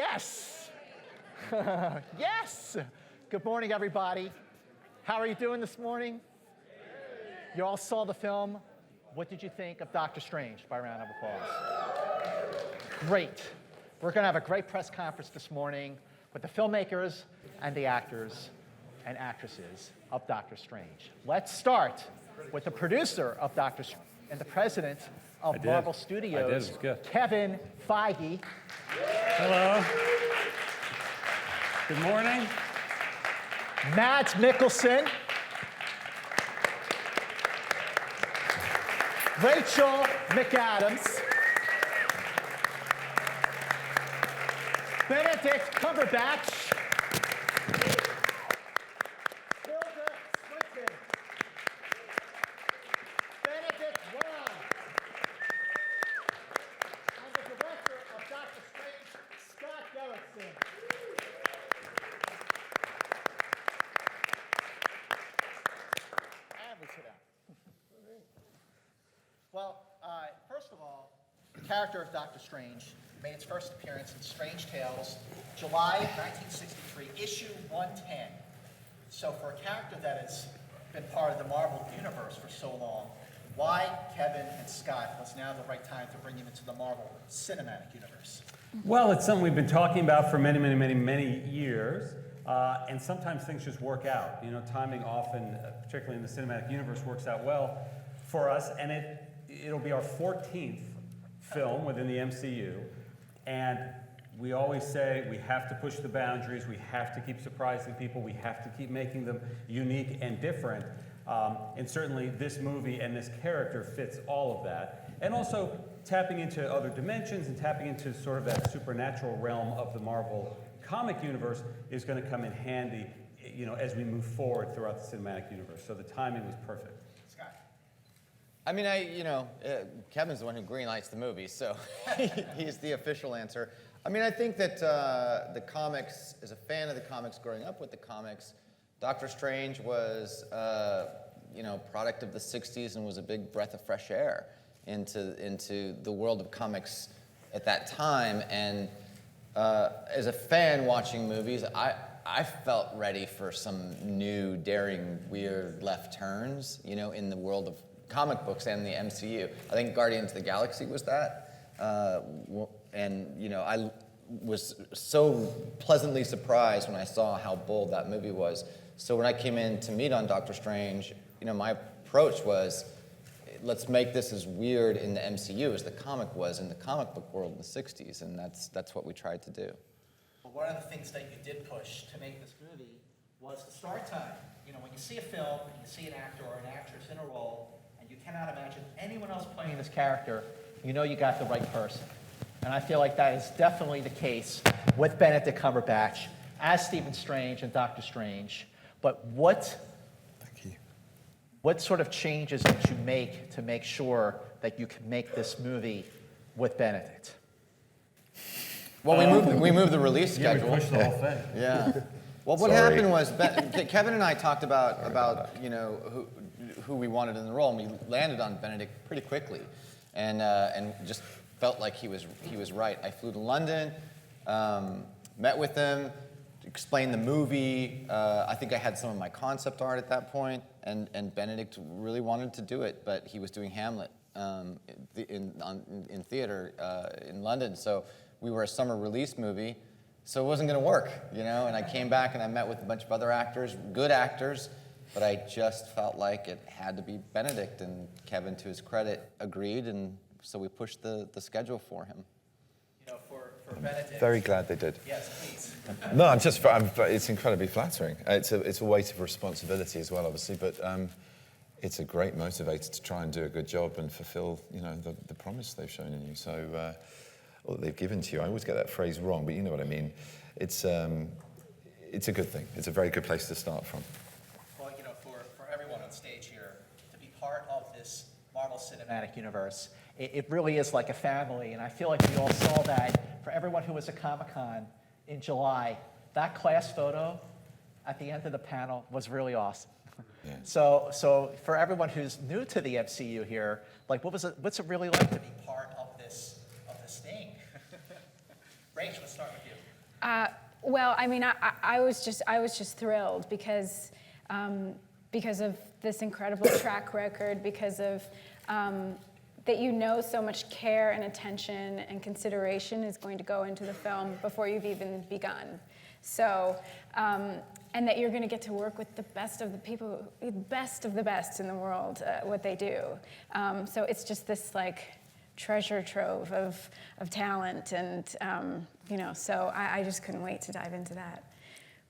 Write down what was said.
Yes. Yes. Good morning, everybody. How are you doing this morning? You all saw the film. What did you think of Doctor Strange? By a round of applause. Great. We're going to have a great press conference this morning with the filmmakers and the actors and actresses of Doctor Strange. Let's start with the producer of Doctor Strange and the president of Marvel Studios, Kevin Feige. Hello. Good morning. Mads Mikkelsen. Rachel McAdams. Benedict Cumberbatch. Tilda Swinton. Benedict Wong. And the director of Doctor Strange, Scott Derrickson. And we sit down. Well, first of all, the character of Doctor Strange made its first appearance in Strange Tales, July 1963, issue 110. So for a character that has been part of the Marvel Universe for so long, why, Kevin and Scott, was now the right time to bring him into the Marvel Cinematic Universe? Well, it's something we've been talking about for many years, and sometimes things just work out. You know, timing often, particularly in the cinematic universe, works out well for us, and it'll be our 14th film within the MCU, and we always say we have to push the boundaries, we have to keep surprising people, we have to keep making them unique and different, and certainly this movie and this character fits all of that. And also tapping into other dimensions and tapping into sort of that supernatural realm of the Marvel comic universe is going to come in handy, you know, as we move forward throughout the cinematic universe. So the timing was perfect. I mean, Kevin's the one who greenlights the movie, so he's the official answer. I mean, I think that the comics, as a fan of the comics, growing up with the comics, Doctor Strange was, product of the 60s and was a big breath of fresh air into the world of comics at that time. And as a fan watching movies, I felt ready for some new, daring, weird left turns, you know, in the world of comic books and the MCU. I think Guardians of the Galaxy was that. And, you know, I was so pleasantly surprised when I saw how bold that movie was. So when I came in to meet on Doctor Strange, you know, my approach was, let's make this as weird in the MCU as the comic was in the comic book world in the 60s, and that's what we tried to do. Well, one of the things that you did push to make this movie was the start time. You know, when you see a film and you see an actor or an actress in a role, and you cannot imagine anyone else playing this character, you know you got the right person. And I feel like that is definitely the case with Benedict Cumberbatch as Stephen Strange and Doctor Strange. But what sort of changes did you make to make sure that you could make this movie with Benedict? Well, we moved the release schedule. Yeah, we pushed the whole thing. Yeah. Well, what happened was Kevin and I talked about you know who we wanted in the role, and we landed on Benedict pretty quickly, and just felt like he was right. I flew to London, met with him, explained the movie. I think I had some of my concept art at that point, and Benedict really wanted to do it, but he was doing Hamlet in theater in London, so we were a summer release movie, so it wasn't going to work, you know. And I came back and I met with a bunch of other actors, good actors, but I just felt like it had to be Benedict, and Kevin, to his credit, agreed, and so we pushed the schedule for him. You know, for Benedict. Very glad they did. Yes, please. No, it's incredibly flattering. It's a weight of responsibility as well, obviously, but it's a great motivator to try and do a good job and fulfill, you know, the promise they've shown in you. So, or they've given to you. I always get that phrase wrong, but you know what I mean. It's a good thing. It's a very good place to start from. Well, you know, for everyone on stage here, to be part of this Marvel Cinematic Universe, it really is like a family, and I feel like we all saw that for everyone who was at Comic-Con in July. That class photo at the end of the panel was really awesome. Yeah. So for everyone who's new to the MCU here, like what's it really like to be part of this thing? Rach, let's start with you. Well, I mean, I was just thrilled because of this incredible track record, because of that so much care and attention and consideration is going to go into the film before you've even begun. So, and that you're going to get to work with the best of the people, the best of the best in the world, what they do. So it's just this like treasure trove of talent, and so I just couldn't wait to dive into that.